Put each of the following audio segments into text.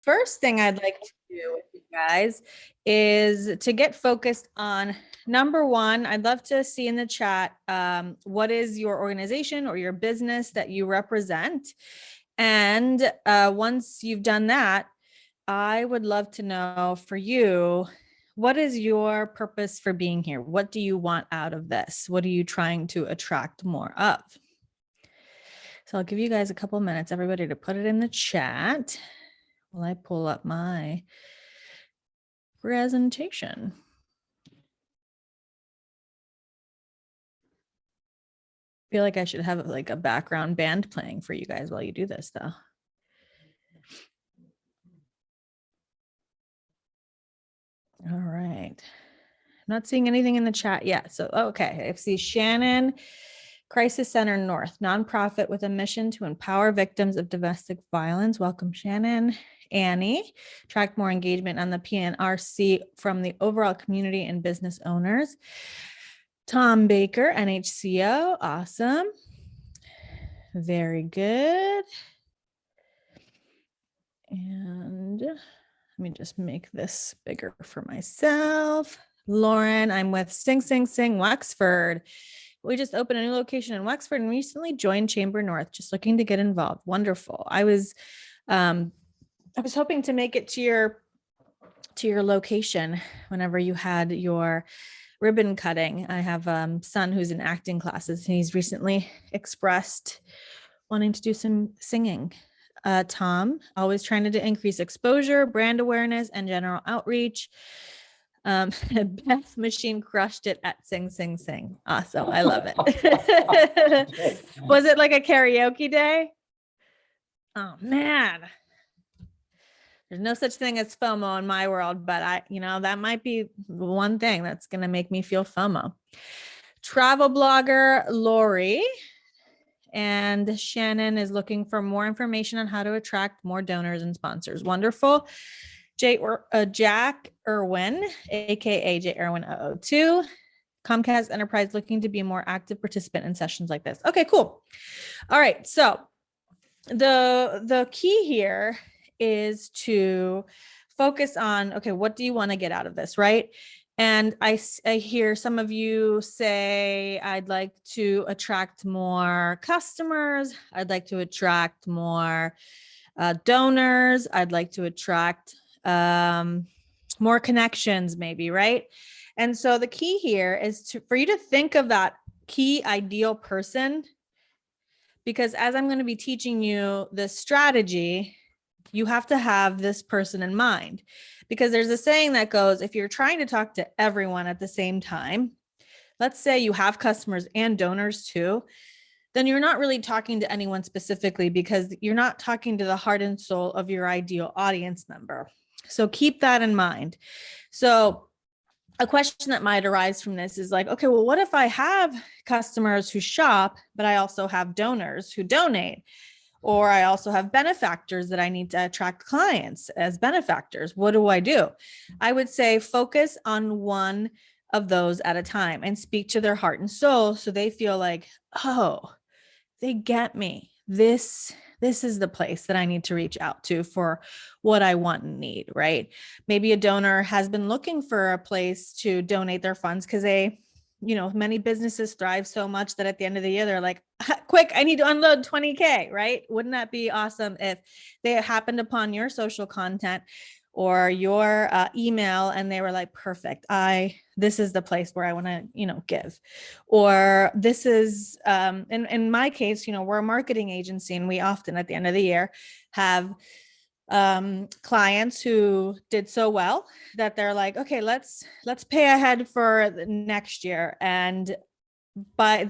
first thing I'd like to do with you guys is to get focused on number one. I'd love to see in the chat what is your organization or your business that you represent. And once you've done that, I would love to know for you, what is your purpose for being here? What do you want out of this? What are you trying to attract more of? So I'll give you guys a couple minutes, everybody, to put it in the chat while I pull up my presentation. I feel like I should have like a background band playing for you guys while you do this, though. All right. I'm not seeing anything in the chat yet. So, okay. I see Shannon, Crisis Center North, nonprofit with a mission to empower victims of domestic violence. Welcome, Shannon. Annie, attract more engagement on the PNRC from the overall community and business owners. Tom Baker, NHCO, awesome. Very good. And let me just make this bigger for myself. Lauren, I'm with Sing Sing Sing Wexford. We just opened a new location in Wexford and recently joined Chamber North, just looking to get involved. Wonderful. I was hoping to make it to your location whenever you had your ribbon cutting. I have a son who's in acting classes and he's recently expressed wanting to do some singing. Tom, always trying to increase exposure, brand awareness, and general outreach. Beth Machine crushed it at Sing Sing Sing. Awesome. I love it. Was it like a karaoke day? Oh man. There's no such thing as FOMO in my world, but that might be one thing that's going to make me feel FOMO. Travel blogger Lori and Shannon is looking for more information on how to attract more donors and sponsors. Wonderful. Jack Irwin, aka J Irwin 002, Comcast Enterprise, looking to be a more active participant in sessions like this. Okay, cool. All right, so the key here is to focus on, okay, what do you want to get out of this, right? And I hear some of you say, I'd like to attract more customers. I'd like to attract more donors. I'd like to attract more connections, maybe, right? And so the key here is for you to think of that key ideal person, because as I'm going to be teaching you this strategy, you have to have this person in mind, because there's a saying that goes, if you're trying to talk to everyone at the same time, let's say you have customers and donors too, then you're not really talking to anyone specifically, because you're not talking to the heart and soul of your ideal audience member. So keep that in mind. So a question that might arise from this is like, okay, well, what if I have customers who shop, but I also have donors who donate? Or I also have benefactors that I need to attract clients as benefactors. What do? I would say focus on one of those at a time and speak to their heart and soul, so they feel like, oh, they get me. This is the place that I need to reach out to for what I want and need, right? Maybe a donor has been looking for a place to donate their funds because many businesses thrive so much that at the end of the year, they're like, quick, I need to unload 20K, right? Wouldn't that be awesome if they happened upon your social content or your email and they were like, perfect, this is the place where I want to, give. Or this is, in my case, we're a marketing agency, and we often at the end of the year have clients who did so well that they're like, okay, let's pay ahead for the next year. But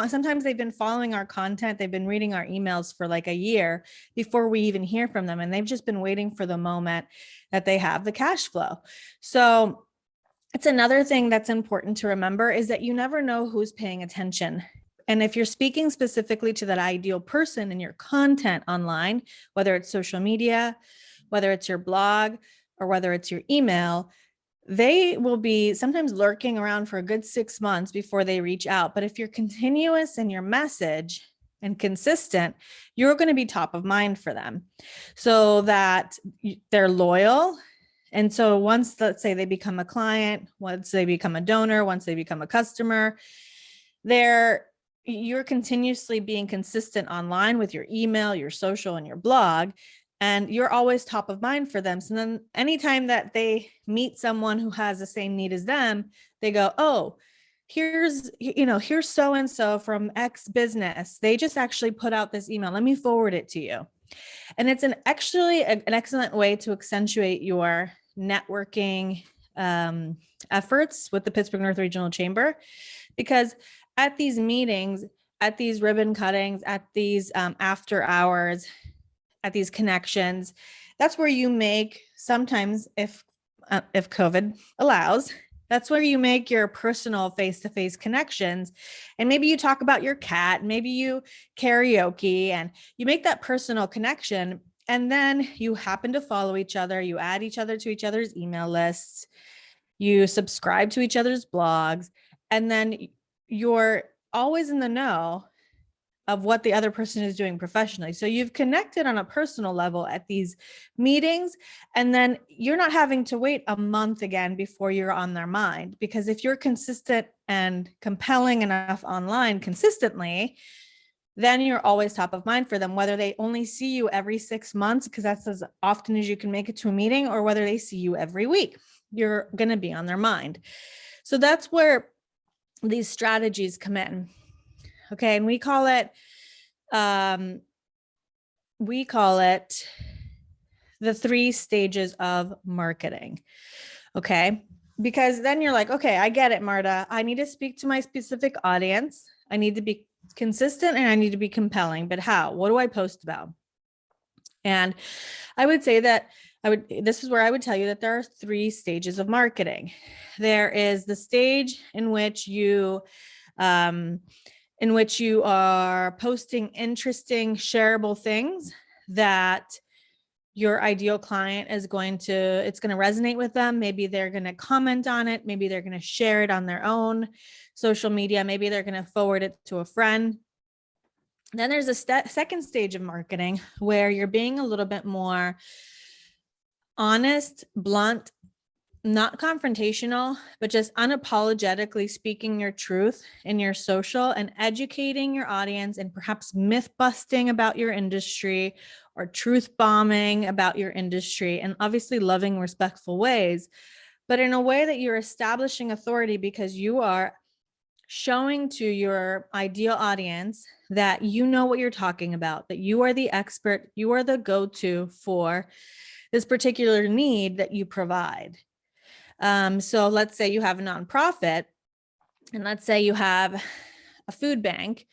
sometimes they've been following our content. They've been reading our emails for like a year before we even hear from them. And they've just been waiting for the moment that they have the cash flow. So it's another thing that's important to remember, is that you never know who's paying attention. And if you're speaking specifically to that ideal person in your content online, whether it's social media, whether it's your blog, or whether it's your email, they will be sometimes lurking around for a good 6 months before they reach out. But if you're continuous in your message, and consistent, you're going to be top of mind for them so that they're loyal. And so once, let's say they become a client, once they become a donor, once they become a customer, you're continuously being consistent online with your email, your social, and your blog, and you're always top of mind for them. So then anytime that they meet someone who has the same need as them, they go, oh, here's so-and-so from X business. They just actually put out this email. Let me forward it to you. And it's actually an excellent way to accentuate your networking efforts with the Pittsburgh North Regional Chamber, because at these meetings, at these ribbon cuttings, at these after hours, at these connections, that's where you make, sometimes if COVID allows, that's where you make your personal face-to-face connections. And maybe you talk about your cat, maybe you karaoke, and you make that personal connection. And then you happen to follow each other, you add each other to each other's email lists, you subscribe to each other's blogs, and then you're always in the know of what the other person is doing professionally. So you've connected on a personal level at these meetings, and then you're not having to wait a month again before you're on their mind. Because if you're consistent and compelling enough online consistently, then you're always top of mind for them, whether they only see you every 6 months, because that's as often as you can make it to a meeting, or whether they see you every week, you're going to be on their mind. So that's where these strategies come in. Okay. And we call it the 3 stages of marketing. Okay. Because then you're like, okay, I get it, Marta. I need to speak to my specific audience. I need to be consistent and I need to be compelling, but how? What do I post about? And I would say that this is where I would tell you that there are 3 stages of marketing. There is the stage in which you are posting interesting, shareable things that your ideal client it's going to resonate with them. Maybe they're going to comment on it. Maybe they're going to share it on their own social media. Maybe they're going to forward it to a friend. Then there's a second stage of marketing where you're being a little bit more honest, blunt, not confrontational, but just unapologetically speaking your truth in your social and educating your audience, and perhaps myth busting about your industry or truth bombing about your industry, and obviously loving, respectful ways, but in a way that you're establishing authority, because you are showing to your ideal audience that you know what you're talking about, that you are the expert, you are the go-to for this particular need that you provide. So let's say you have a nonprofit, and let's say you have a food bank.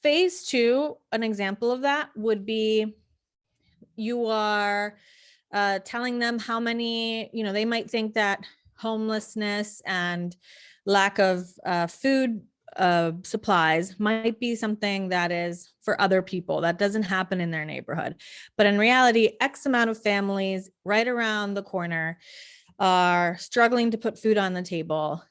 Phase 2, an example of that would be you are telling them how many, they might think that homelessness and lack of food supplies might be something that is for other people, that doesn't happen in their neighborhood. But in reality, X amount of families right around the corner are struggling to put food on the table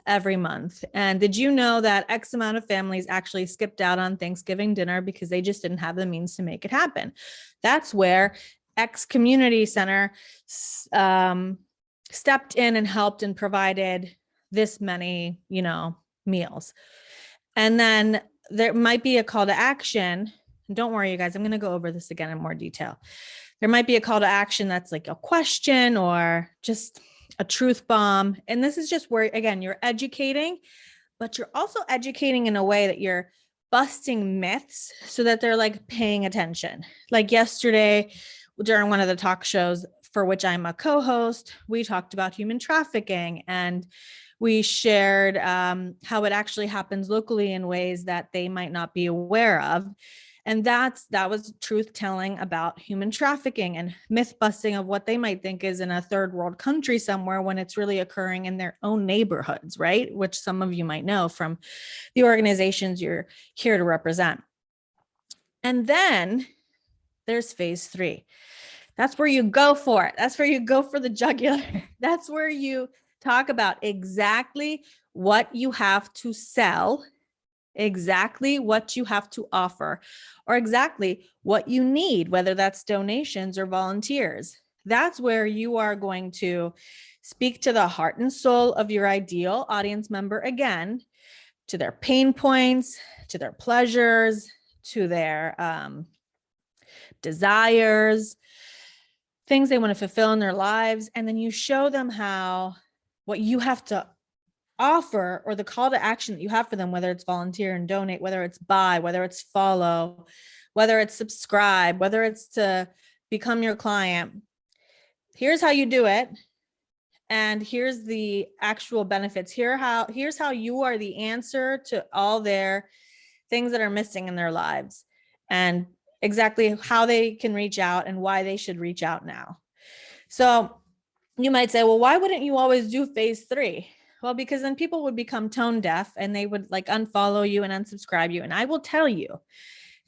every month. And did you know that X amount of families actually skipped out on Thanksgiving dinner because they just didn't have the means to make it happen? That's where X community center stepped in and helped and provided this many, meals. And then there might be a call to action. Don't worry, you guys, I'm going to go over this again in more detail. There might be a call to action that's like a question or just a truth bomb. And this is just where, again, you're educating, but you're also educating in a way that you're busting myths so that they're like paying attention. Like yesterday, during one of the talk shows for which I'm a co-host, we talked about human trafficking, and we shared how it actually happens locally in ways that they might not be aware of. And that was truth telling about human trafficking and myth busting of what they might think is in a third world country somewhere when it's really occurring in their own neighborhoods, right? Which some of you might know from the organizations you're here to represent. And then there's phase 3. That's where you go for it. That's where you go for the jugular. That's where you talk about exactly what you have to sell exactly what you have to offer or exactly what you need, whether that's donations or volunteers. That's where you are going to speak to the heart and soul of your ideal audience member again, to their pain points, to their pleasures, to their desires, things they want to fulfill in their lives. And then you show them how what you have to offer or the call to action that you have for them, whether it's volunteer and donate, whether it's buy, whether it's follow, whether it's subscribe, whether it's to become your client. Here's how you do it. And here's the actual benefits. Here's how you are the answer to all their things that are missing in their lives, and exactly how they can reach out and why they should reach out now. So you might say, well, why wouldn't you always do phase 3? Well, because then people would become tone deaf and they would like unfollow you and unsubscribe you. And I will tell you,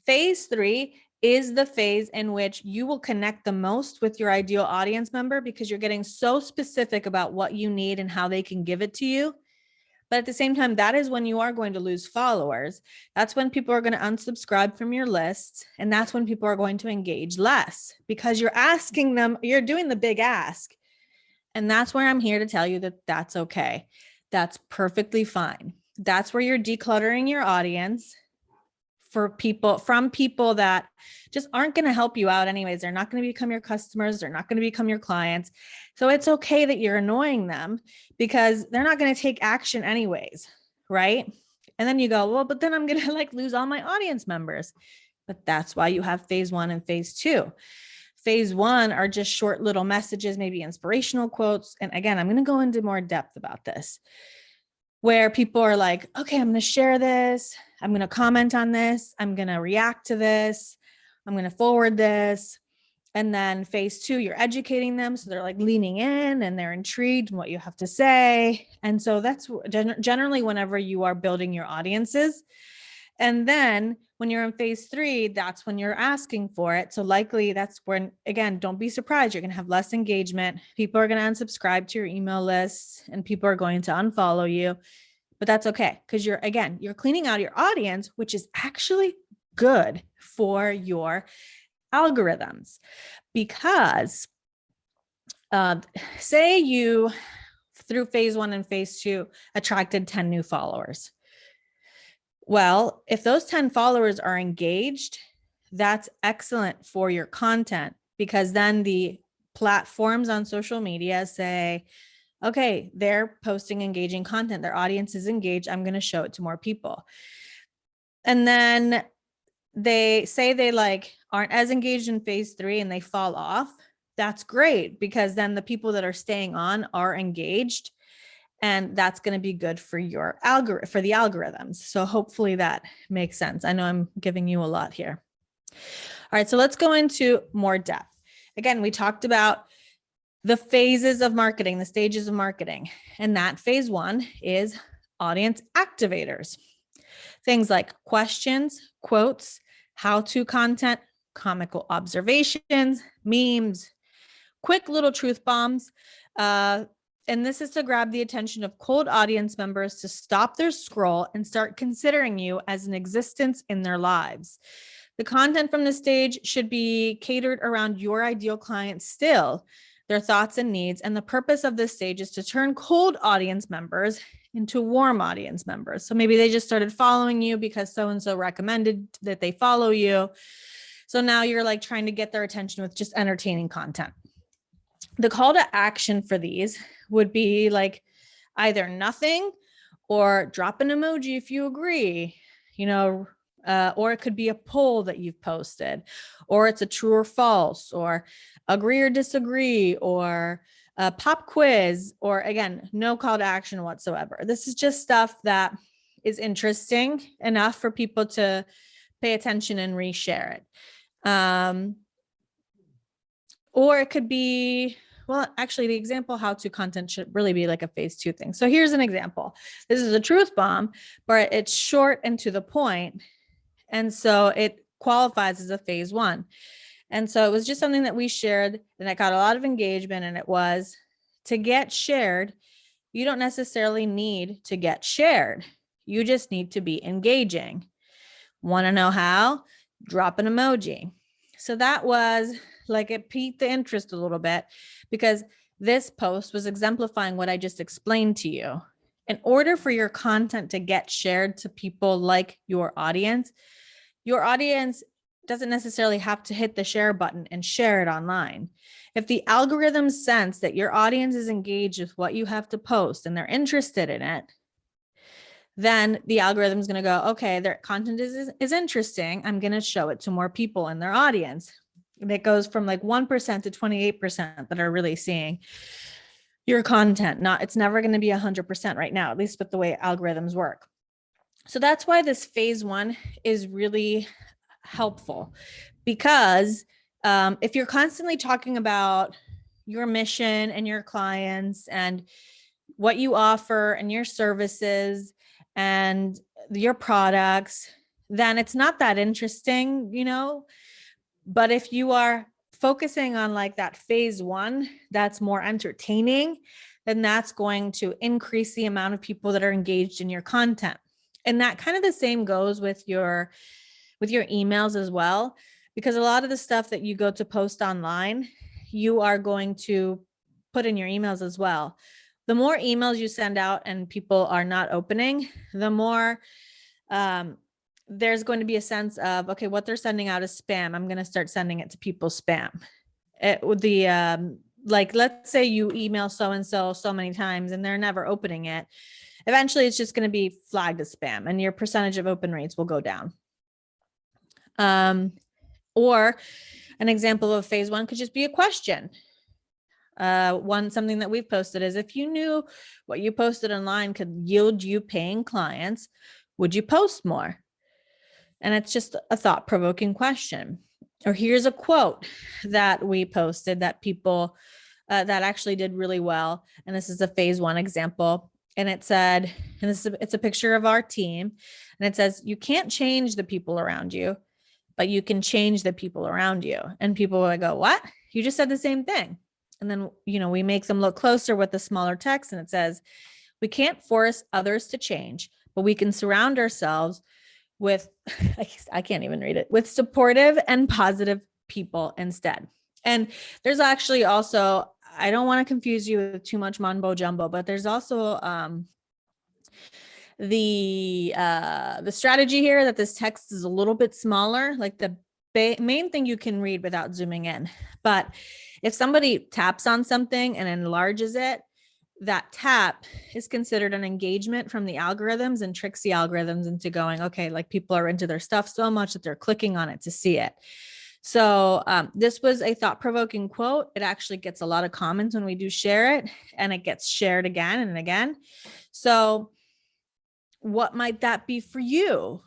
phase 3 is the phase in which you will connect the most with your ideal audience member, because you're getting so specific about what you need and how they can give it to you. But at the same time, that is when you are going to lose followers. That's when people are going to unsubscribe from your lists. And that's when people are going to engage less, because you're asking them, you're doing the big ask. And that's where I'm here to tell you that that's okay. That's perfectly fine. That's where you're decluttering your audience from people that just aren't going to help you out anyways. They're not going to become your customers. They're not going to become your clients. So it's okay that you're annoying them, because they're not going to take action anyways, right? And then you go, well, but then I'm going to like lose all my audience members. But that's why you have phase 1 and phase 2. Phase 1 are just short little messages, maybe inspirational quotes. And again, I'm going to go into more depth about this, where people are like, okay, I'm going to share this. I'm going to comment on this. I'm going to react to this. I'm going to forward this. And then phase 2, you're educating them. So they're like leaning in and they're intrigued in what you have to say. And so that's generally whenever you are building your audiences. And then when you're in phase 3, that's when you're asking for it. So likely that's when, again, don't be surprised. You're going to have less engagement. People are going to unsubscribe to your email list and people are going to unfollow you. But that's okay, because you're cleaning out your audience, which is actually good for your algorithms. Because say you, through phase 1 and phase 2, attracted 10 new followers. Well, if those 10 followers are engaged, that's excellent for your content, because then the platforms on social media say, okay, they're posting engaging content. Their audience is engaged. I'm going to show it to more people. And then they say they like aren't as engaged in phase 3 and they fall off. That's great, because then the people that are staying on are engaged, and that's going to be good for your for the algorithms. So hopefully that makes sense. I know I'm giving you a lot here. All right, so let's go into more depth. Again, we talked about the phases of marketing, the stages of marketing. And that phase 1 is audience activators. Things like questions, quotes, how-to content, comical observations, memes, quick little truth bombs. And this is to grab the attention of cold audience members to stop their scroll and start considering you as an existence in their lives. The content from the stage should be catered around your ideal client still, their thoughts and needs. And the purpose of this stage is to turn cold audience members into warm audience members. So maybe they just started following you because so-and-so recommended that they follow you. So now you're like trying to get their attention with just entertaining content. The call to action for these would be like either nothing or drop an emoji if you agree, or it could be a poll that you've posted, or it's a true or false, or agree or disagree, or a pop quiz, or again, no call to action whatsoever. This is just stuff that is interesting enough for people to pay attention and reshare it. Or it could be, well, actually the example how-to content should really be like a phase 2 thing. So here's an example. This is a truth bomb, but it's short and to the point. And so it qualifies as a phase 1. And so it was just something that we shared and it got a lot of engagement. And it was, to get shared, you don't necessarily need to get shared. You just need to be engaging. Want to know how? Drop an emoji. So that was like, it piqued the interest a little bit because this post was exemplifying what I just explained to you. In order for your content to get shared to people like your audience doesn't necessarily have to hit the share button and share it online. If the algorithm sense that your audience is engaged with what you have to post and they're interested in it, then the algorithm is going to go, okay, their content is interesting. I'm going to show it to more people in their audience. And it goes from like 1% to 28% that are really seeing your content. It's never going to be 100% right now, at least with the way algorithms work. So that's why this phase one is really helpful, because if you're constantly talking about your mission and your clients and what you offer and your services and your products, then it's not that interesting, But if you are focusing on like that phase one, that's more entertaining, then that's going to increase the amount of people that are engaged in your content. And that kind of the same goes with your emails as well, because a lot of the stuff that you go to post online, you are going to put in your emails as well. The more emails you send out and people are not opening, the more there's going to be a sense of, okay, what they're sending out is spam. I'm going to start sending it to people's spam. Like, let's say you email so-and-so so many times and they're never opening it. Eventually it's just going to be flagged as spam and your percentage of open rates will go down. Or an example of phase one could just be a question. Something that we've posted is, if you knew what you posted online could yield you paying clients, would you post more? And it's just a thought-provoking question. Or here's a quote that we posted that people that actually did really well. And this is a phase one example. And it said, and it's a picture of our team. And it says, you can't change the people around you, but you can change the people around you. And people will go, what? You just said the same thing. And then, we make them look closer with the smaller text. And it says, we can't force others to change, but we can surround ourselves with, I can't even read it, with supportive and positive people instead. And there's actually also, I don't want to confuse you with too much mumbo jumbo, but there's also the strategy here that this text is a little bit smaller, like the main thing you can read without zooming in. But if somebody taps on something and enlarges it, that tap is considered an engagement from the algorithms and tricks the algorithms into going, okay, like people are into their stuff so much that they're clicking on it to see it. So this was a thought-provoking quote. It actually gets a lot of comments when we do share it, and it gets shared again and again. So what might that be for you,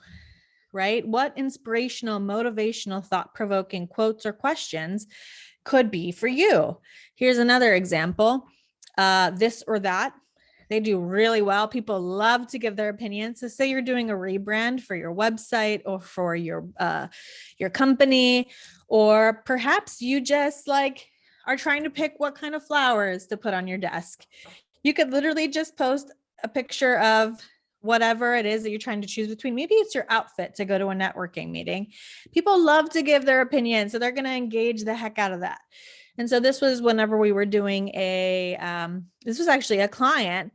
right? What inspirational, motivational, thought-provoking quotes or questions could be for you? Here's another example. This or that. They do really well. People love to give their opinions. So say you're doing a rebrand for your website or for your company, or perhaps you just are trying to pick what kind of flowers to put on your desk. You could literally just post a picture of whatever it is that you're trying to choose between. Maybe it's your outfit to go to a networking meeting. People love to give their opinion, so they're going to engage the heck out of that. And so this was whenever we were doing this was actually a client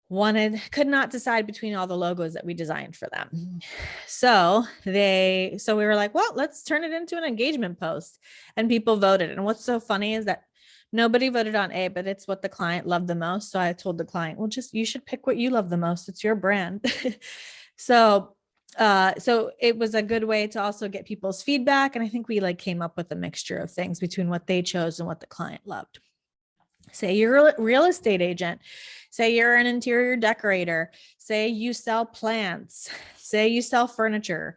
could not decide between all the logos that we designed for them. So we were like, well, let's turn it into an engagement post, and people voted. And what's so funny is that nobody voted on A, but it's what the client loved the most. So I told the client, well, you should pick what you love the most. It's your brand. So it was a good way to also get people's feedback. And I think we came up with a mixture of things between what they chose and what the client loved. Say you're a real estate agent. Say you're an interior decorator. Say you sell plants. Say you sell furniture,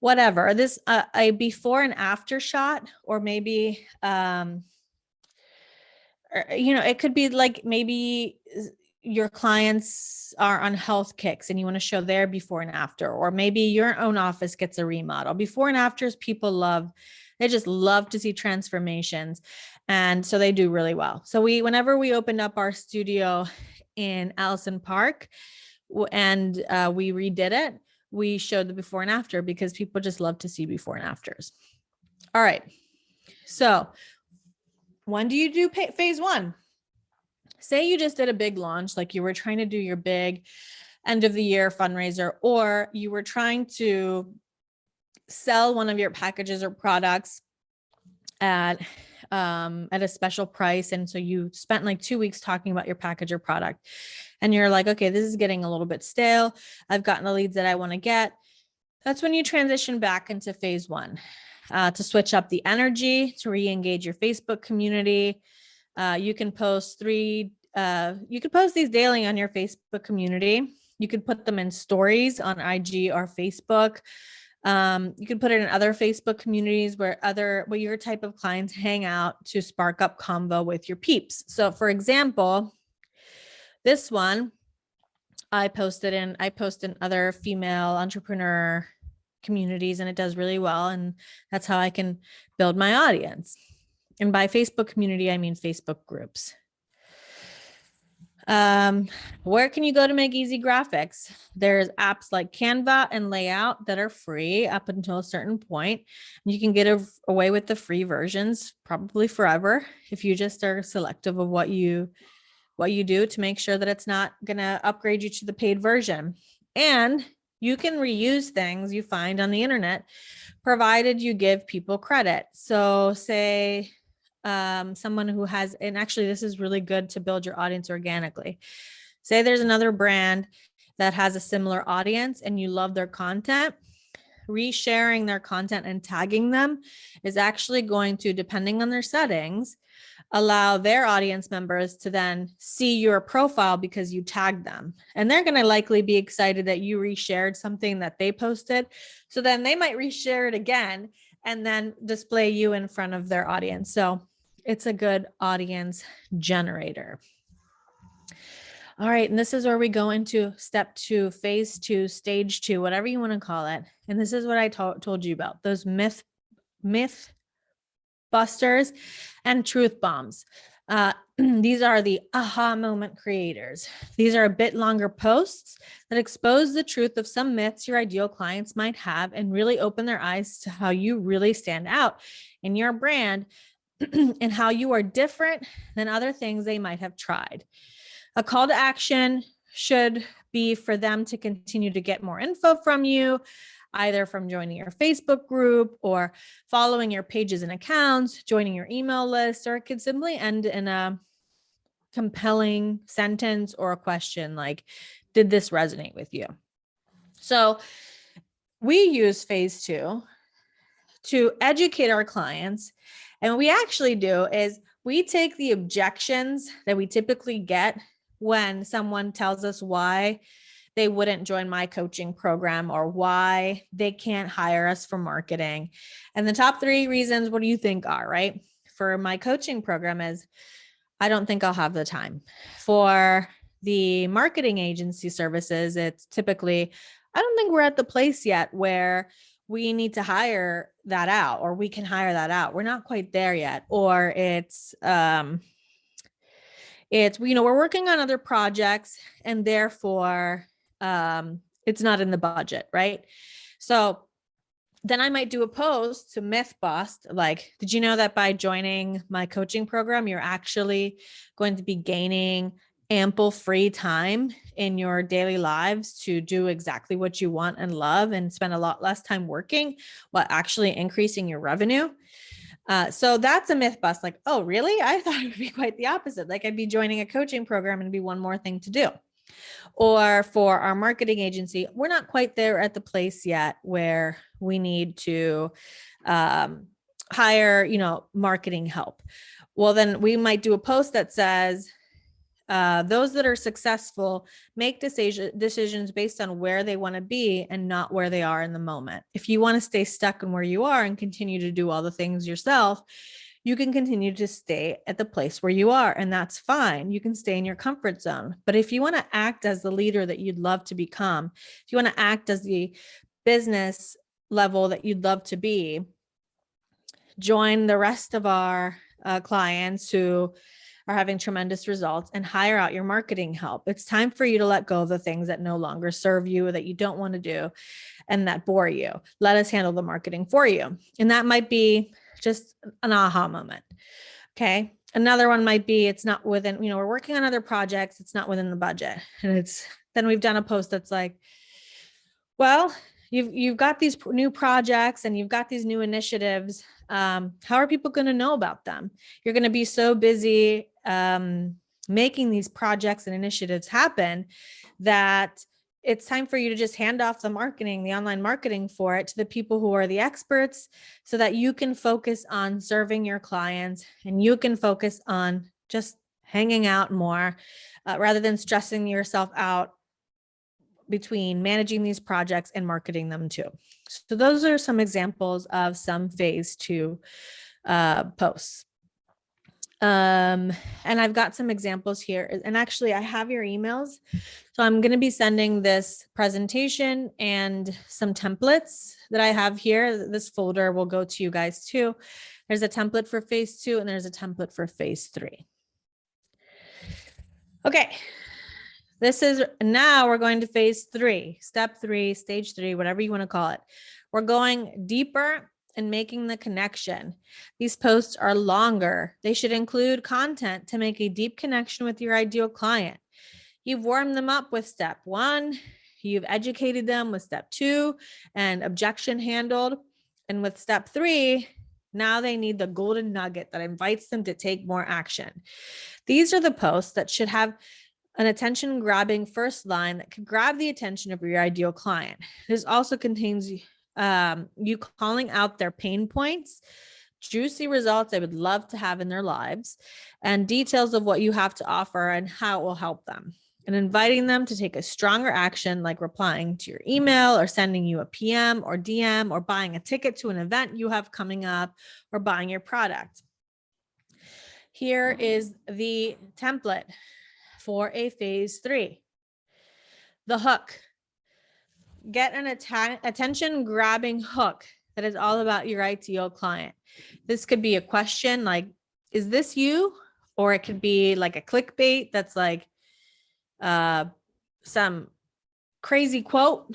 whatever. This, a before and after shot, or maybe, it could be maybe your clients are on health kicks and you want to show their before and after, or maybe your own office gets a remodel. Before and afters, they just love to see transformations. And so they do really well. So whenever we opened up our studio in Allison Park, and we redid it, we showed the before and after because people just love to see before and afters. All right. So when do you do phase one? Say you just did a big launch, like you were trying to do your big end of the year fundraiser, or you were trying to sell one of your packages or products at a special price. And so you spent like 2 weeks talking about your package or product, and you're like, okay, this is getting a little bit stale. I've gotten the leads that I want to get. That's when you transition back into phase one, to switch up the energy, to re-engage your Facebook community. You can post these daily on your Facebook community. You could put them in stories on IG or Facebook. You can put it in other Facebook communities where your type of clients hang out to spark up convo with your peeps. So for example, this one I post in other female entrepreneur communities, and it does really well. And that's how I can build my audience. And by Facebook community, I mean Facebook groups. Where can you go to make easy graphics? There's apps like Canva and Layout that are free up until a certain point. You can get away with the free versions probably forever if you just are selective of what you do to make sure that it's not going to upgrade you to the paid version. And you can reuse things you find on the internet, provided you give people credit. So say someone who has, and actually this is really good to build your audience organically. Say there's another brand that has a similar audience and you love their content. Resharing their content and tagging them is actually going to, depending on their settings, allow their audience members to then see your profile because you tagged them. And they're going to likely be excited that you reshared something that they posted. So then they might reshare it again and then display you in front of their audience. So it's a good audience generator. All right. And this is where we go into step 2, phase 2, stage 2, whatever you want to call it. And this is what I told you about, those myth busters and truth bombs. These are the aha moment creators. These are a bit longer posts that expose the truth of some myths your ideal clients might have and really open their eyes to how you really stand out in your brand and how you are different than other things they might have tried. A call to action should be for them to continue to get more info from you, either from joining your Facebook group or following your pages and accounts, joining your email list, or it could simply end in a compelling sentence or a question like, did this resonate with you? So we use phase 2 to educate our clients. And what we actually do is we take the objections that we typically get when someone tells us why they wouldn't join my coaching program or why they can't hire us for marketing. And the top 3 reasons, what do you think are, right? For my coaching program is, I don't think I'll have the time. For the marketing agency services, it's typically, I don't think we're at the place yet where we need to hire that out, or we can hire that out. We're not quite there yet. Or it's, we're working on other projects and therefore it's not in the budget, right? So then I might do a post to myth bust, like, did you know that by joining my coaching program, you're actually going to be gaining ample free time in your daily lives to do exactly what you want and love and spend a lot less time working while actually increasing your revenue? So that's a myth bust. Like, oh, really? I thought it would be quite the opposite. Like I'd be joining a coaching program and it'd be one more thing to do. Or for our marketing agency, we're not quite there at the place yet where we need to hire, marketing help. Well, then we might do a post that says, those that are successful make decisions based on where they want to be and not where they are in the moment. If you want to stay stuck in where you are and continue to do all the things yourself, you can continue to stay at the place where you are, and that's fine. You can stay in your comfort zone. But if you want to act as the leader that you'd love to become, if you want to act as the business level that you'd love to be, join the rest of our clients who are having tremendous results, and hire out your marketing help. It's time for you to let go of the things that no longer serve you, or that you don't want to do, and that bore you. Let us handle the marketing for you. And that might be just an aha moment. Okay. Another one might be, it's not within, we're working on other projects. It's not within the budget. And then we've done a post that's like, well, you've got these new projects and you've got these new initiatives. How are people going to know about them? You're going to be so busy making these projects and initiatives happen that it's time for you to just hand off the marketing, the online marketing for it, to the people who are the experts, so that you can focus on serving your clients and you can focus on just hanging out more rather than stressing yourself out between managing these projects and marketing them too. So those are some examples of some phase 2 posts. And I've got some examples here, and actually I have your emails. So I'm going to be sending this presentation and some templates that I have here. This folder will go to you guys too. There's a template for phase 2 and there's a template for phase 3. Okay. Now we're going to phase 3, step 3, stage 3, whatever you want to call it. We're going deeper and making the connection. These posts are longer. They should include content to make a deep connection with your ideal client. You've warmed them up with step 1. You've educated them with step 2 and objection handled. And with step 3, now they need the golden nugget that invites them to take more action. These are the posts that should have an attention grabbing first line that could grab the attention of your ideal client. This also contains you calling out their pain points, juicy results they would love to have in their lives, and details of what you have to offer and how it will help them, and inviting them to take a stronger action, like replying to your email or sending you a PM or DM or buying a ticket to an event you have coming up or buying your product. Here is the template for a phase 3. The hook. Get an attention grabbing hook that is all about your ideal client. This could be a question like, is this you? Or it could be like a clickbait that's like some crazy quote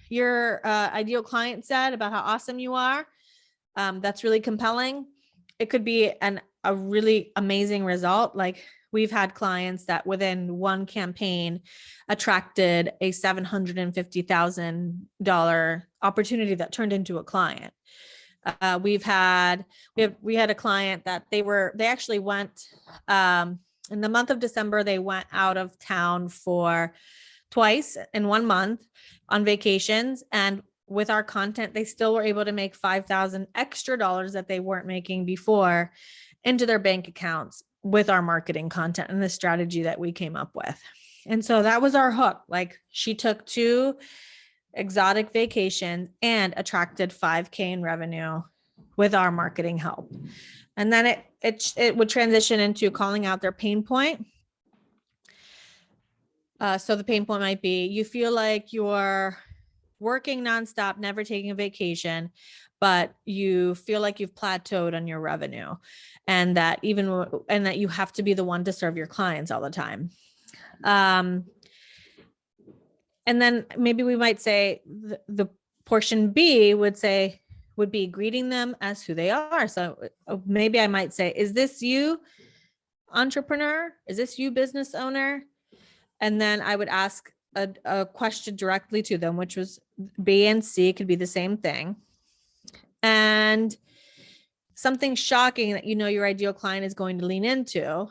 your ideal client said about how awesome you are. That's really compelling. It could be a really amazing result. Like, we've had clients that within one campaign attracted a $750,000 opportunity that turned into a client. We had a client that they actually went in the month of December. They went out of town for twice in 1 month on vacations, and with our content, they still were able to make $5,000 extra that they weren't making before into their bank accounts with our marketing content and the strategy that we came up with. And so that was our hook. Like, she took 2 exotic vacations and attracted $5,000 in revenue with our marketing help. And then it would transition into calling out their pain point. So the pain point might be, you feel like you're working nonstop, never taking a vacation, but you feel like you've plateaued on your revenue, and that you have to be the one to serve your clients all the time. And then maybe we might say the portion B would be greeting them as who they are. So maybe I might say, is this you, entrepreneur? Is this you, business owner? And then I would ask a question directly to them, which was B and C could be the same thing. And something shocking that your ideal client is going to lean into.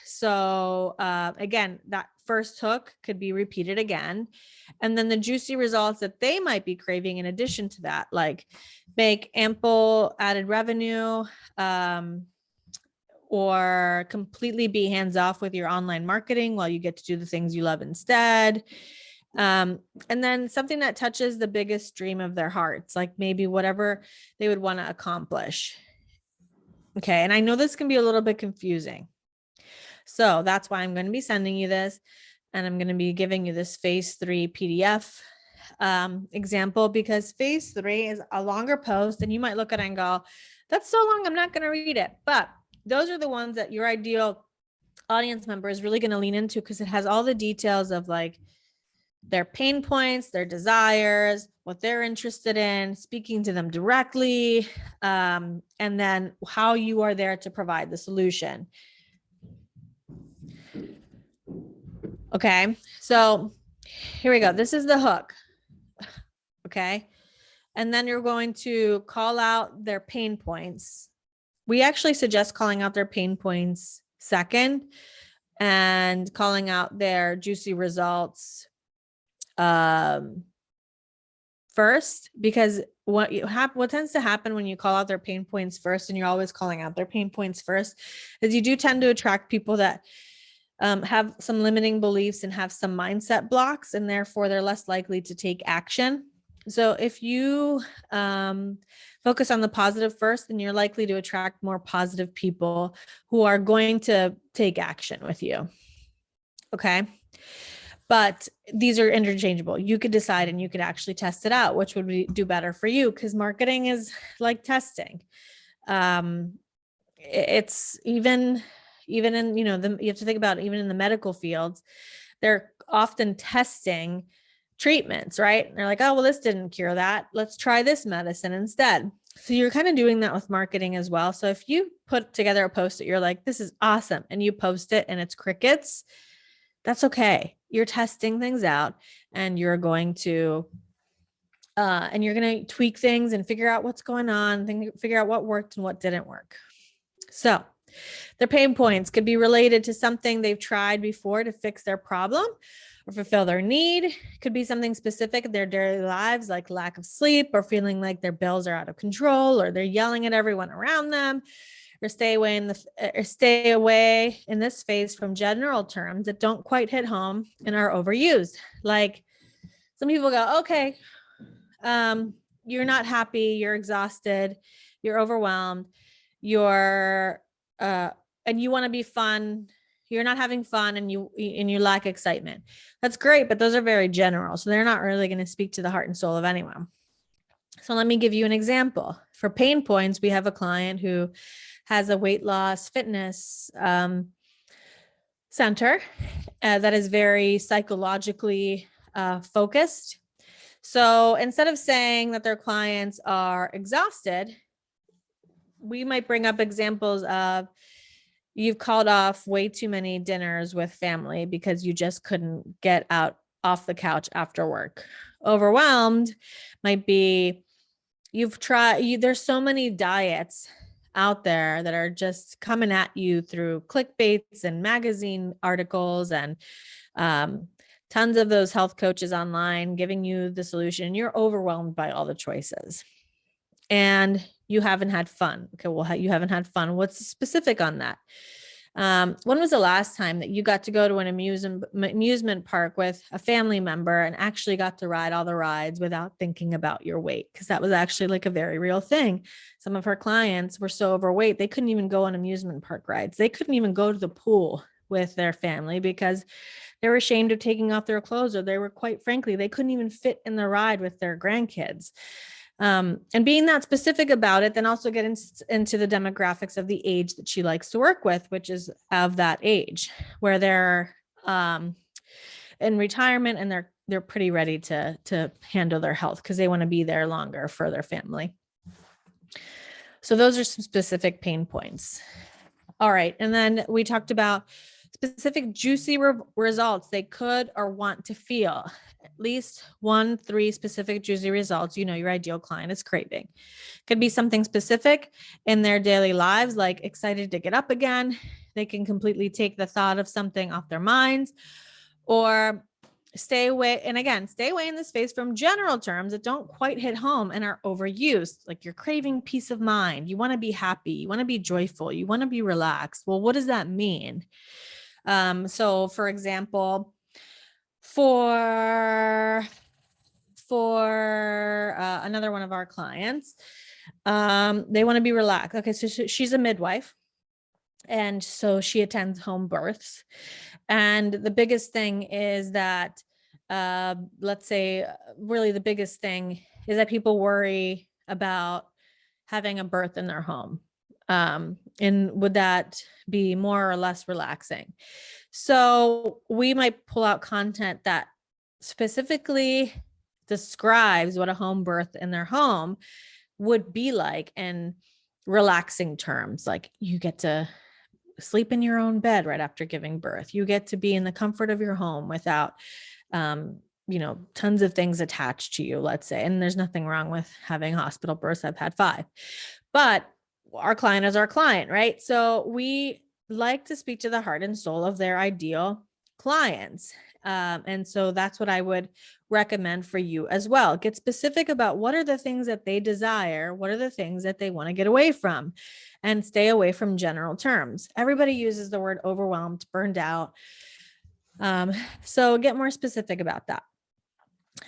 So again, that first hook could be repeated again. And then the juicy results that they might be craving in addition to that, like make ample added revenue, or completely be hands off with your online marketing while you get to do the things you love instead. And then something that touches the biggest dream of their hearts, like maybe whatever they would want to accomplish. Okay. And I know this can be a little bit confusing. So that's why I'm going to be sending you this, and I'm going to be giving you this phase 3 PDF example, because phase 3 is a longer post and you might look at it and go, that's so long, I'm not going to read it. But those are the ones that your ideal audience member is really going to lean into, because it has all the details of like their pain points, their desires, what they're interested in, speaking to them directly, and then how you are there to provide the solution. Okay, so here we go. This is the hook. Okay, and then you're going to call out their pain points. We actually suggest calling out their pain points second and calling out their juicy results first, because what tends to happen when you call out their pain points first, and you're always calling out their pain points first, is you do tend to attract people that have some limiting beliefs and have some mindset blocks, and therefore they're less likely to take action. So if you focus on the positive first, then you're likely to attract more positive people who are going to take action with you. Okay. But these are interchangeable. You could decide and you could actually test it out, which would do better for you, because marketing is like testing. It's even in, you have to think about, even in the medical fields, they're often testing treatments, right? They're like, oh, well, this didn't cure that. Let's try this medicine instead. So you're kind of doing that with marketing as well. So if you put together a post that you're like, this is awesome, and you post it and it's crickets, that's okay. You're testing things out, and you're going to tweak things and figure out what's going on, figure out what worked and what didn't work. So their pain points could be related to something they've tried before to fix their problem or fulfill their need. It could be something specific in their daily lives, like lack of sleep, or feeling like their bills are out of control, or they're yelling at everyone around them, or stay away in this phase from general terms that don't quite hit home and are overused. Like some people go, okay, you're not happy, you're exhausted, you're overwhelmed, and you want to be fun. You're not having fun, and you lack excitement. That's great, but those are very general. So they're not really going to speak to the heart and soul of anyone. So let me give you an example. For pain points, we have a client who has a weight loss fitness center that is very psychologically focused. So instead of saying that their clients are exhausted, we might bring up examples of, you've called off way too many dinners with family because you just couldn't get out off the couch after work. Overwhelmed might be, there's so many diets out there that are just coming at you through clickbaits and magazine articles and tons of those health coaches online giving you the solution. You're overwhelmed by all the choices and you haven't had fun. Okay, well, you haven't had fun. What's specific on that? When was the last time that you got to go to an amusement park with a family member and actually got to ride all the rides without thinking about your weight? Because that was actually like a very real thing. Some of her clients were so overweight, they couldn't even go on amusement park rides. They couldn't even go to the pool with their family because they were ashamed of taking off their clothes, or they were, quite frankly, they couldn't even fit in the ride with their grandkids. And being that specific about it, then also get into the demographics of the age that she likes to work with, which is of that age where they're in retirement and they're pretty ready to handle their health because they want to be there longer for their family. So those are some specific pain points. All right. And then we talked about specific juicy results they could or want to feel. At least 3 specific juicy results, your ideal client is craving. Could be something specific in their daily lives, like excited to get up again. They can completely take the thought of something off their minds, or stay away. And again, stay away in this phase from general terms that don't quite hit home and are overused. Like you're craving peace of mind. You want to be happy. You want to be joyful. You want to be relaxed. Well, what does that mean? So for example, for another one of our clients, they want to be relaxed. Okay. So she's a midwife. And so she attends home births. And the biggest thing is that, let's say really the biggest thing is that people worry about having a birth in their home. And would that be more or less relaxing? So we might pull out content that specifically describes what a home birth in their home would be like in relaxing terms. Like you get to sleep in your own bed right after giving birth. You get to be in the comfort of your home without, tons of things attached to you, let's say. And there's nothing wrong with having hospital births. I've had 5, but our client is our client, right? So we like to speak to the heart and soul of their ideal clients. And so that's what I would recommend for you as well. Get specific about what are the things that they desire, what are the things that they want to get away from, and stay away from general terms. Everybody uses the word overwhelmed, burned out. So get more specific about that.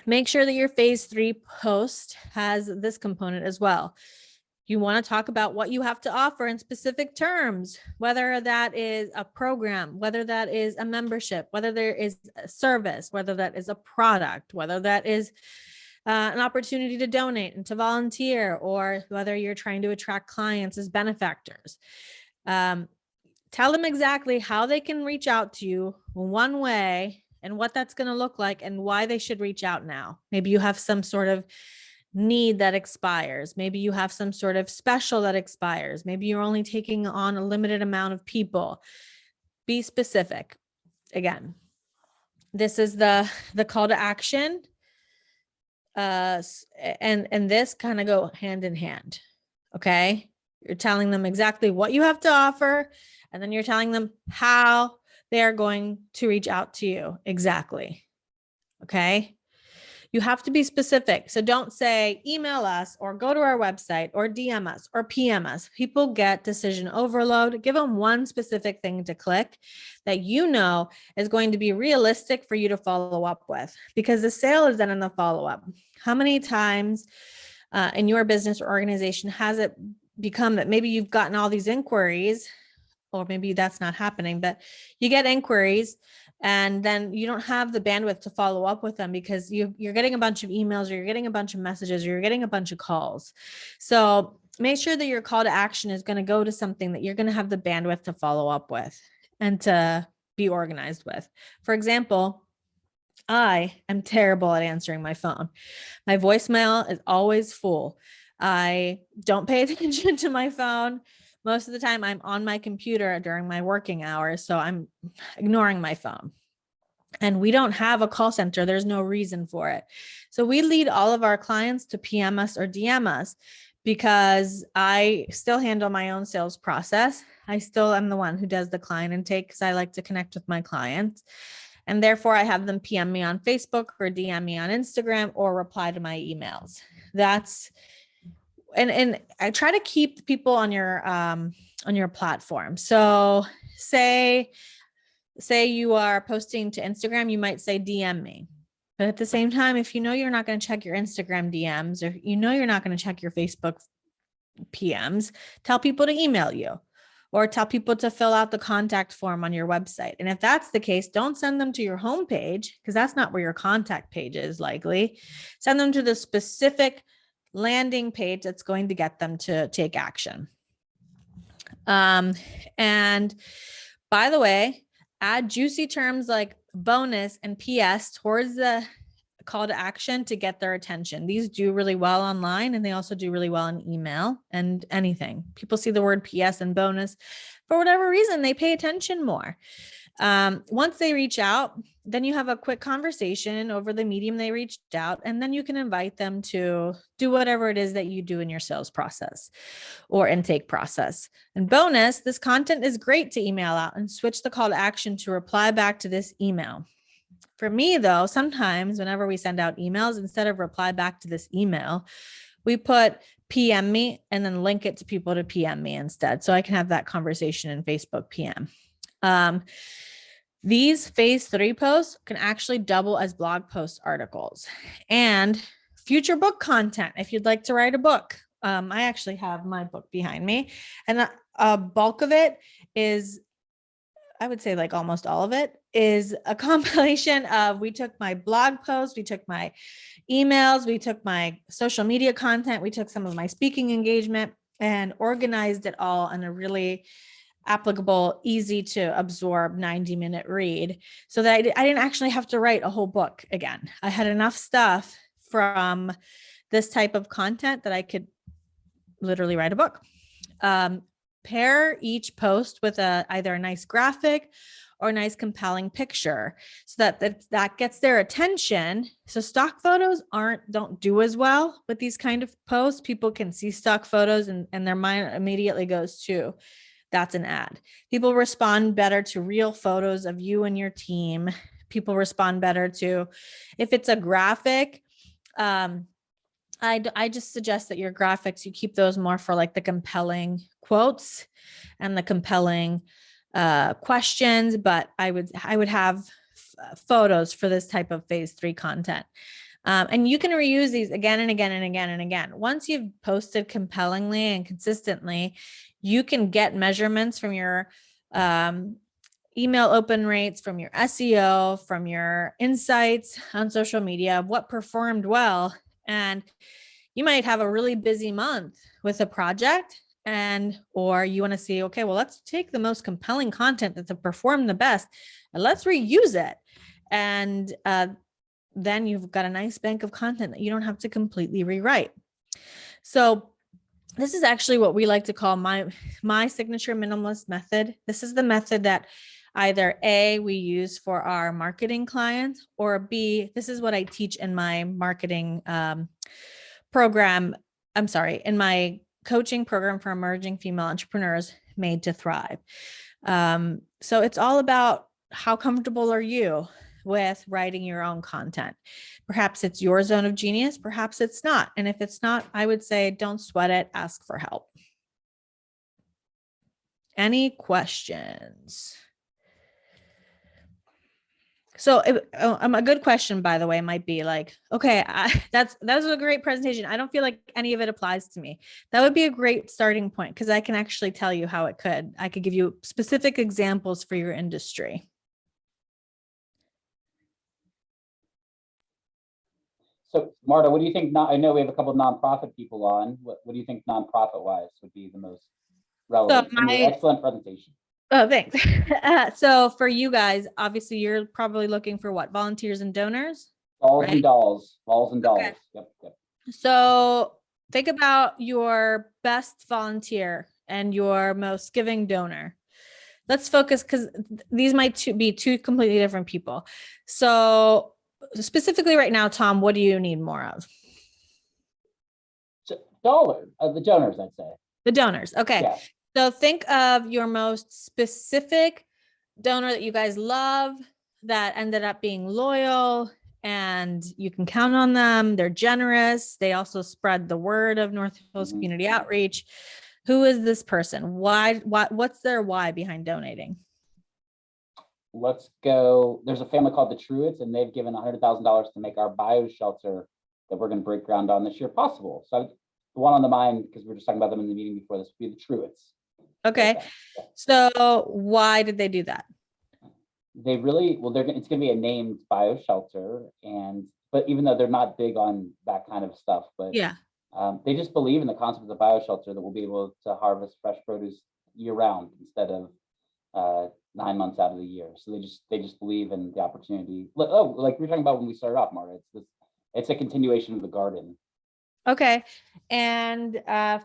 Make sure that your phase 3 post has this component as well. You want to talk about what you have to offer in specific terms, whether that is a program, whether that is a membership, whether there is a service, whether that is a product, whether that is an opportunity to donate and to volunteer, or whether you're trying to attract clients as benefactors. Tell them exactly how they can reach out to you one way and what that's going to look like and why they should reach out now. Maybe you have some sort of need that expires. Maybe you have some sort of special that expires. Maybe you're only taking on a limited amount of people. Be specific. Again, this is the call to action. And this kind of go hand in hand. Okay. You're telling them exactly what you have to offer, and then you're telling them how they are going to reach out to you. Exactly. Okay. You have to be specific. So don't say email us or go to our website or DM us or PM us. People get decision overload. Give them one specific thing to click that you know is going to be realistic for you to follow up with, because the sale is then in the follow-up. How many times in your business or organization has it become that maybe you've gotten all these inquiries, or maybe that's not happening, but you get inquiries and then you don't have the bandwidth to follow up with them because you're getting a bunch of emails, or you're getting a bunch of messages, or you're getting a bunch of calls. So make sure that your call to action is going to go to something that you're going to have the bandwidth to follow up with and to be organized with. For example, I am terrible at answering my phone. My voicemail is always full. I don't pay attention to my phone. Most of the time I'm on my computer during my working hours, so I'm ignoring my phone. And we don't have a call center. There's no reason for it. So we lead all of our clients to PM us or DM us, because I still handle my own sales process. I still am the one who does the client intake because I like to connect with my clients. And therefore I have them PM me on Facebook or DM me on Instagram or reply to my emails. And I try to keep people on your platform. So say you are posting to Instagram, you might say DM me. But at the same time, if you know you're not going to check your Instagram DMs, or you know you're not going to check your Facebook PMs, tell people to email you, or tell people to fill out the contact form on your website. And if that's the case, don't send them to your homepage, because that's not where your contact page is likely. Send them to the specific landing page that's going to get them to take action. And by the way, add juicy terms like bonus and PS towards the call to action to get their attention. These do really well online, and they also do really well in email and anything. People see the word PS and bonus. For whatever reason, they pay attention more. Once they reach out, then you have a quick conversation over the medium they reached out, and then you can invite them to do whatever it is that you do in your sales process or intake process. And bonus, this content is great to email out, and switch the call to action to reply back to this email. For me though, sometimes whenever we send out emails, instead of reply back to this email, we put PM me and then link it to people to PM me instead. So I can have that conversation in Facebook PM. These phase 3 posts can actually double as blog post articles and future book content. If you'd like to write a book, I actually have my book behind me, and a bulk of it is, I would say like almost all of it is a compilation of, we took my blog posts, we took my emails, we took my social media content, we took some of my speaking engagement, and organized it all in a really applicable, easy to absorb 90-minute read, so that I didn't actually have to write a whole book again. I had enough stuff from this type of content that I could literally write a book. Pair each post with either a nice graphic or a nice compelling picture, so that gets their attention. So stock photos don't do as well with these kind of posts. People can see stock photos and their mind immediately goes to, that's an ad. People respond better to real photos of you and your team. People respond better to, if it's a graphic, I just suggest that your graphics, you keep those more for like the compelling quotes and the compelling questions, but I would have photos for this type of phase 3 content. And you can reuse these again and again and again and again. Once you've posted compellingly and consistently, you can get measurements from your email open rates, from your SEO, from your insights on social media of what performed well. And you might have a really busy month with a project, or you want to see, okay, well, let's take the most compelling content that's performed the best and let's reuse it. And then you've got a nice bank of content that you don't have to completely rewrite. So this is actually what we like to call my signature minimalist method. This is the method that either A, we use for our marketing clients, or B, this is what I teach in my marketing program. I'm sorry, in my coaching program for emerging female entrepreneurs, Made to Thrive. So it's all about how comfortable are you with writing your own content. Perhaps it's your zone of genius, perhaps it's not. And if it's not, I would say don't sweat it, ask for help. Any questions? So a good question, by the way, might be like, okay, that was a great presentation. I don't feel like any of it applies to me. That would be a great starting point, because I can actually tell you how it could. I could give you specific examples for your industry. So Marta, what do you think? I know we have a couple of nonprofit people on. What do you think nonprofit wise would be the most relevant? So excellent presentation. Oh, thanks. So for you guys, obviously you're probably looking for what? Volunteers and donors? Balls and dolls. Okay. Yep. So think about your best volunteer and your most giving donor. Let's focus, because these might be two completely different people. So specifically right now, Tom, what do you need more of? Dollars, the donors, I'd say. The donors. Okay. Yeah. So think of your most specific donor that you guys love, that ended up being loyal and you can count on them. They're generous. They also spread the word of North Hills Community Outreach. Who is this person? Why? What's their why behind donating? Let's go. There's a family called the Truitts, and they've given $100,000 to make our bio shelter that we're going to break ground on this year possible. So the one on the mind, because we were just talking about them in the meeting before this, would be the Truitts. Okay. So why did they do that? They really, well, it's going to be a named bio shelter, but even though they're not big on that kind of stuff, but yeah, they just believe in the concept of the bio shelter, that we'll be able to harvest fresh produce year round instead of 9 months out of the year. So they just believe in the opportunity. Oh, like we were talking about when we started off, Marta, it's a continuation of the garden. Okay. And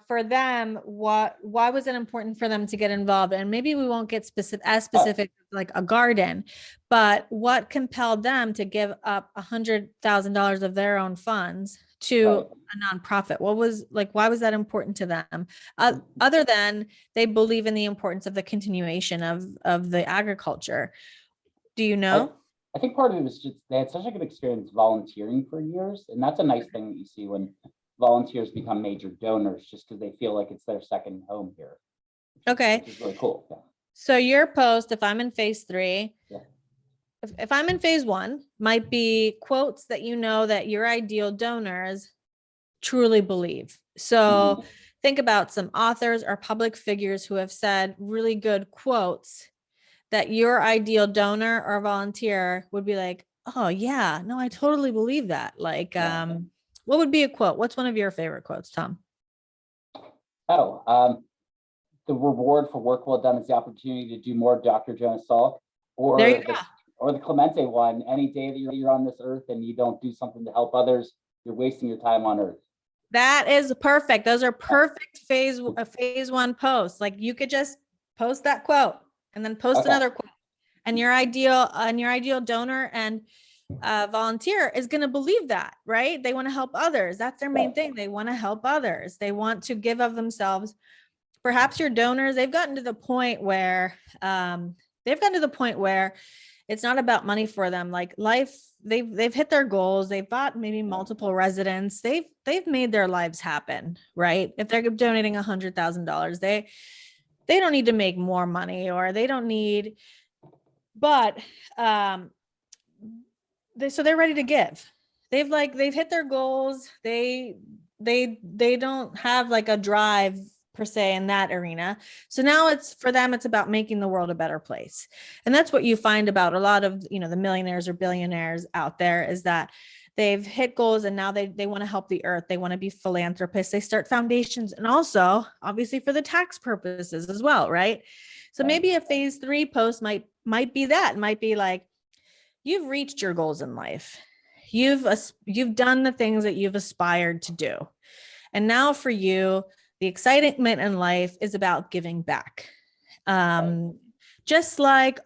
for them, why was it important for them to get involved? And maybe we won't get specific like a garden, but what compelled them to give up $100,000 of their own funds to a nonprofit? Why was that important to them? Other than they believe in the importance of the continuation of the agriculture. Do you know? I think part of it was just they had such a good experience volunteering for years. And that's a nice thing that you see when volunteers become major donors, just because they feel like it's their second home here. Okay. Which is really cool. Yeah. So your post, if I'm in phase 3, if I'm in phase 1, might be quotes that you know that your ideal donors truly believe. So think about some authors or public figures who have said really good quotes that your ideal donor or volunteer would be like, oh yeah, no, I totally believe that. Like, what would be a quote? What's one of your favorite quotes, Tom? The reward for work well done is the opportunity to do more Dr. Jonas Salk, or the Clemente one. Any day that you're on this earth and you don't do something to help others, you're wasting your time on earth. That is perfect. Those are perfect phase one posts. Like you could just post that quote and then post another quote, and your ideal donor and volunteer is going to believe that, right? They want to help others. That's their main thing. They want to help others. They want to give of themselves. Perhaps your donors, they've gotten to the point where it's not about money for them. Like life, they've hit their goals. They've bought maybe multiple residents. They've made their lives happen, right? If they're donating $100,000, they don't need to make more money, or they don't need, but so they're ready to give. They've hit their goals. They don't have like a drive per se in that arena. So now it's about making the world a better place. And that's what you find about a lot of, the millionaires or billionaires out there, is that they've hit goals and now they want to help the earth. They want to be philanthropists. They start foundations, and also obviously for the tax purposes as well, right? So maybe a phase 3 post might be that. It might be like, you've reached your goals in life. You've done the things that you've aspired to do. And now for you, the excitement in life is about giving back. Just like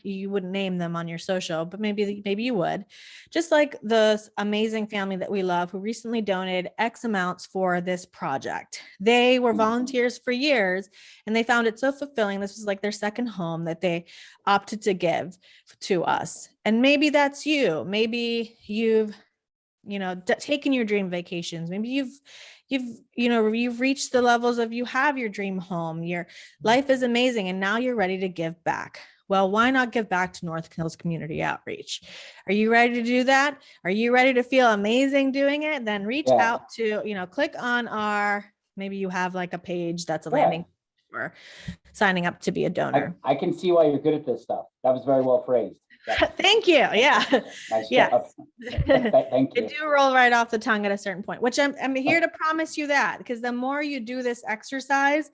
you wouldn't name them on your social, but maybe you would, just like the amazing family that we love who recently donated X amounts for this project. They were volunteers for years and they found it so fulfilling. This was like their second home that they opted to give to us. And maybe that's you. Maybe you've, taken your dream vacations. Maybe you've reached the levels of, you have your dream home, your life is amazing, and now you're ready to give back. Well, why not give back to North Hills Community Outreach? Are you ready to do that? Are you ready to feel amazing doing it? Then reach out to, click on maybe you have like a page that's a landing for signing up to be a donor. I can see why you're good at this stuff. That was very well phrased. Yeah. Thank you. Yeah. Nice job. Thank you. It do roll right off the tongue at a certain point, which I'm here to promise you that, because the more you do this exercise,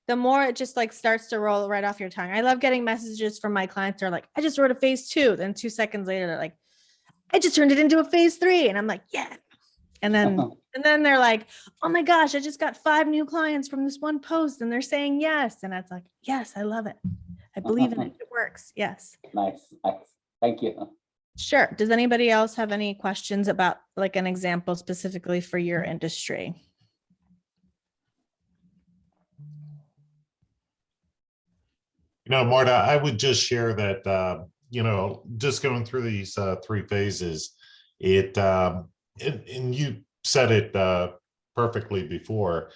the more it just like starts to roll right off your tongue. I love getting messages from my clients who are like, I just wrote a phase 2. Then 2 seconds later, they're like, I just turned it into a phase 3. And I'm like, yeah. And then they're like, oh my gosh, I just got 5 new clients from this one post and they're saying yes. And it's like, yes, I love it. I believe in it. It works. Yes. Nice. Thank you. Sure. Does anybody else have any questions about like an example specifically for your industry? Marta, I would just share that, just going through these 3 phases, and you said it perfectly before,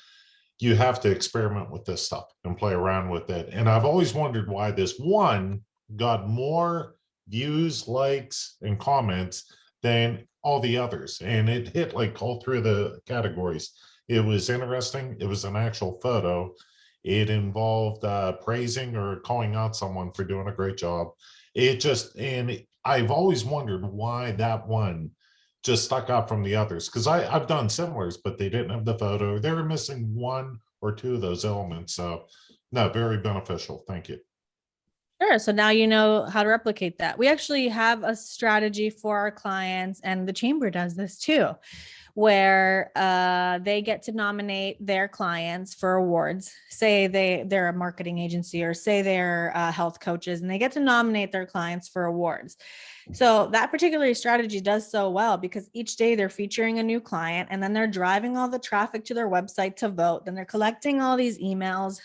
you have to experiment with this stuff and play around with it. And I've always wondered why this one got more views, likes, and comments than all the others. And it hit like all 3 of the categories. It was interesting. It was an actual photo. It involved praising or calling out someone for doing a great job. And I've always wondered why that one just stuck out from the others, because I've done similars, but they didn't have the photo. They were missing 1 or 2 of those elements. So no, very beneficial. Thank you. Sure. So now you know how to replicate that. We actually have a strategy for our clients, and the chamber does this too, where they get to nominate their clients for awards. Say they're a marketing agency, or say they're health coaches, and they get to nominate their clients for awards. So that particular strategy does so well because each day they're featuring a new client, and then they're driving all the traffic to their website to vote. Then they're collecting all these emails.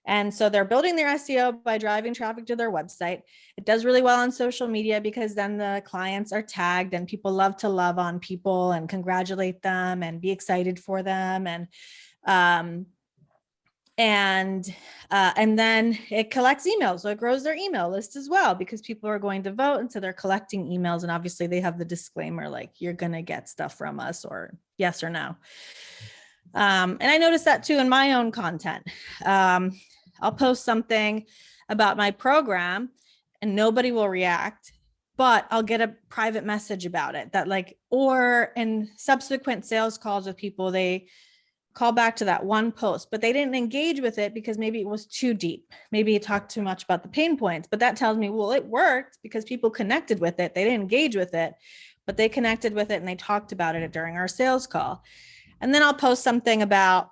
And so they're building their SEO by driving traffic to their website. It does really well on social media because then the clients are tagged, and people love to love on people and congratulate them and be excited for them. And then it collects emails. So it grows their email list as well because people are going to vote. And so they're collecting emails, and obviously they have the disclaimer, like, you're going to get stuff from us, or yes or no. And I noticed that too in my own content. I'll post something about my program and nobody will react, but I'll get a private message about it that or in subsequent sales calls with people, they call back to that one post, but they didn't engage with it because maybe it was too deep. Maybe it talked too much about the pain points, but that tells me, well, it worked because people connected with it. They didn't engage with it, but they connected with it and they talked about it during our sales call. And then I'll post something about,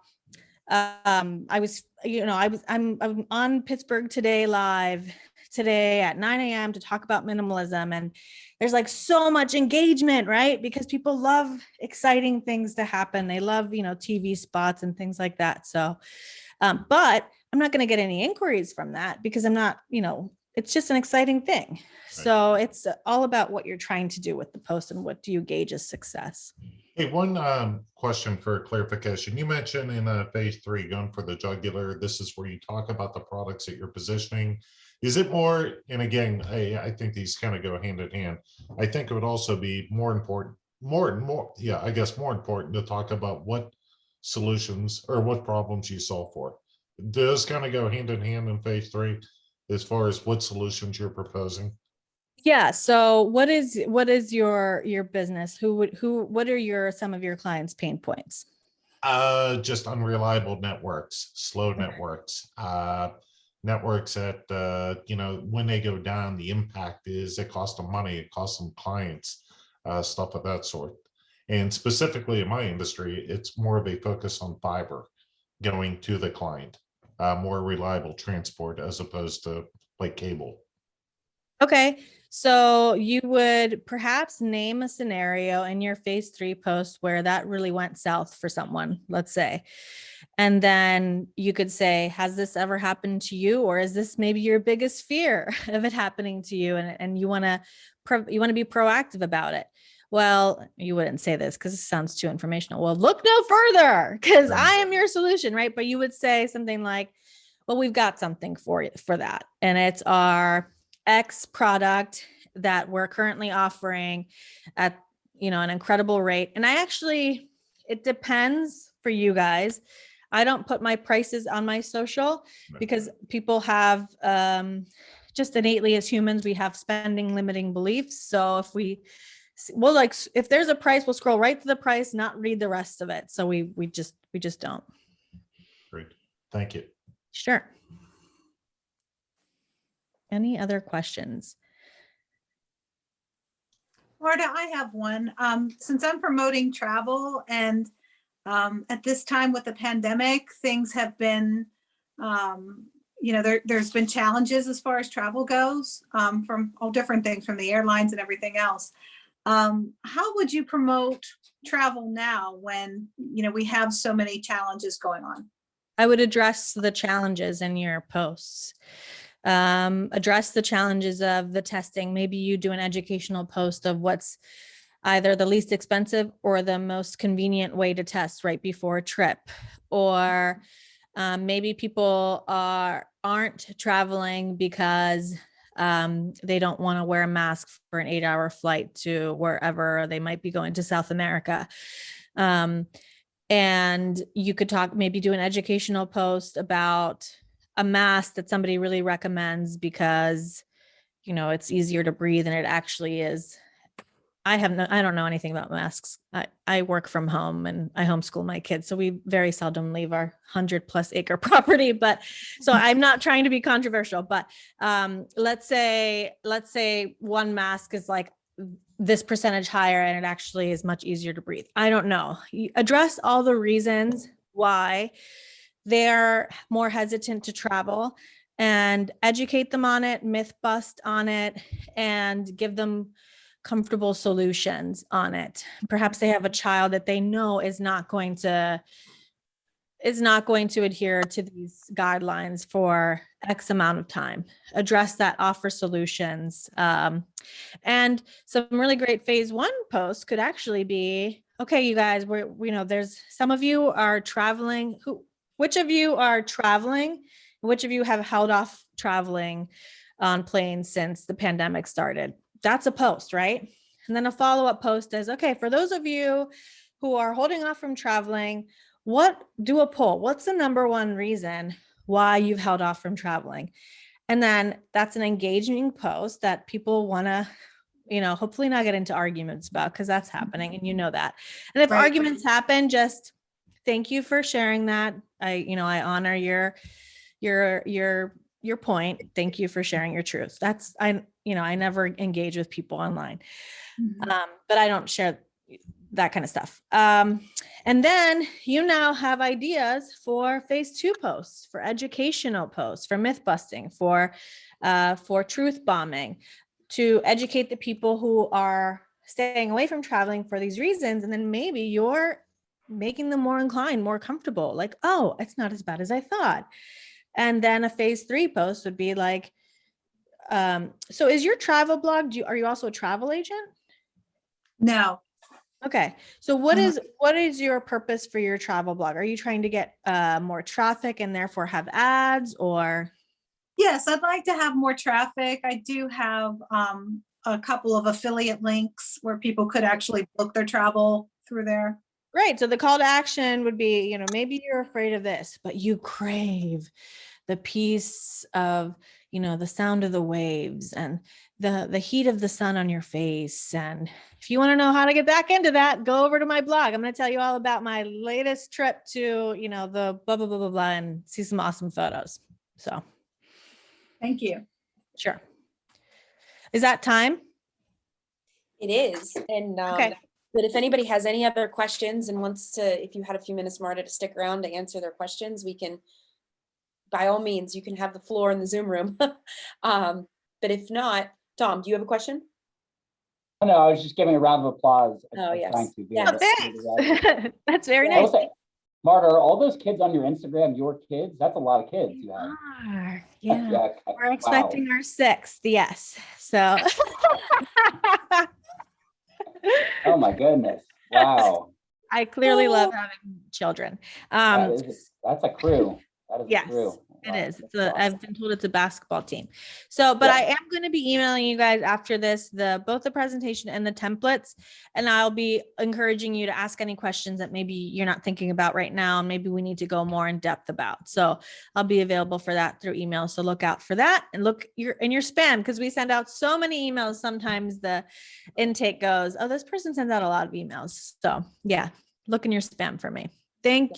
I'm on Pittsburgh Today Live today at 9 a.m. to talk about minimalism. And there's like so much engagement, right? Because people love exciting things to happen. They love, TV spots and things like that. So, but I'm not going to get any inquiries from that because I'm not, it's just an exciting thing. Right. So it's all about what you're trying to do with the post and what do you gauge as success. Hey, one question for clarification. You mentioned in phase 3, going for the jugular, this is where you talk about the products that you're positioning. Is it more, and again, I think these kind of go hand in hand. I think it would also be more important to talk about what solutions or what problems you solve for. Does kind of go hand in hand in phase 3 as far as what solutions you're proposing? Yeah. So what is your business? What are some of your clients' pain points? Just unreliable networks, slow networks, networks that, when they go down, the impact is it costs them money, it costs them clients, stuff of that sort. And specifically in my industry, it's more of a focus on fiber going to the client, more reliable transport as opposed to like cable. Okay. So you would perhaps name a scenario in your phase 3 post where that really went south for someone, let's say. And then you could say, has this ever happened to you? Or is this maybe your biggest fear of it happening to you? And you want to be proactive about it. Well, you wouldn't say this because it sounds too informational. Well, look no further because I am your solution, right? But you would say something like, well, we've got something for you for that. And it's our X product that we're currently offering at, an incredible rate. And it depends for you guys. I don't put my prices on my social because people have, just innately as humans, we have spending limiting beliefs. So if there's a price, we'll scroll right to the price, not read the rest of it. So we just don't. Great. Thank you. Sure. Any other questions? Marta, I have one. Since I'm promoting travel and at this time with the pandemic, things have been, there's been challenges as far as travel goes, from all different things, from the airlines and everything else. How would you promote travel now when, we have so many challenges going on? I would address the challenges in your posts. Address the challenges of the testing. Maybe you do an educational post of what's either the least expensive or the most convenient way to test right before a trip. Or maybe people aren't traveling because they don't want to wear a mask for an 8-hour flight to wherever they might be going to South America. And you could maybe do an educational post about a mask that somebody really recommends because, it's easier to breathe, and it actually is. I don't know anything about masks. I work from home and I homeschool my kids. So we very seldom leave our 100+ acre property, but so I'm not trying to be controversial, but let's say one mask is like this percentage higher and it actually is much easier to breathe. I don't know. You address all the reasons why they're more hesitant to travel and educate them on it, myth bust on it, and give them comfortable solutions on it. Perhaps they have a child that they know is not going to adhere to these guidelines for X amount of time. Address that, offer solutions. And some really great phase 1 posts could actually be, okay, you guys, there's some of you are traveling. Which of you are traveling? Which of you have held off traveling on planes since the pandemic started? That's a post, right? And then a follow-up post is, okay, for those of you who are holding off from traveling, do a poll. What's the number one reason why you've held off from traveling? And then that's an engaging post that people want to, hopefully not get into arguments about, because that's happening and that. And if arguments happen, just thank you for sharing that. I honor your point. Thank you for sharing your truth. I never engage with people online, but I don't share that kind of stuff. And then you now have ideas for phase 2 posts, for educational posts, for myth busting, for truth bombing, to educate the people who are staying away from traveling for these reasons. And then maybe you're making them more inclined, more comfortable, like, oh, it's not as bad as I thought. And then a phase 3 post would be like, so is your travel blog, are you also a travel agent? No. Okay. So what is your purpose for your travel blog? Are you trying to get more traffic and therefore have ads, or? Yes, I'd like to have more traffic. I do have a couple of affiliate links where people could actually book their travel through there. Great. So the call to action would be, maybe you're afraid of this, but you crave the peace of, the sound of the waves and the heat of the sun on your face. And if you want to know how to get back into that, go over to my blog. I'm going to tell you all about my latest trip to, the blah, blah, blah, blah, blah, and see some awesome photos. So. Thank you. Sure. Is that time? It is. And okay. But if anybody has any other questions and wants to, if you had a few minutes, Marta, to stick around to answer their questions, we can, by all means, you can have the floor in the Zoom room. But if not, Tom, do you have a question? No, I was just giving a round of applause. Oh, yes. Thanks. That's very nice. Marta, are all those kids on your Instagram your kids? That's a lot of kids you have. Yeah. We're expecting our 6th. Yes. So. Oh my goodness. Wow. I clearly love having children. That's a crew. That is a crew. It is. I've been told it's a basketball team. So, but I am going to be emailing you guys after this, both the presentation and the templates, and I'll be encouraging you to ask any questions that maybe you're not thinking about right now, and maybe we need to go more in depth about. So I'll be available for that through email. So look out for that, and look in your spam, because we send out so many emails. Sometimes the intake goes, oh, this person sends out a lot of emails. So yeah, look in your spam for me. Thank you.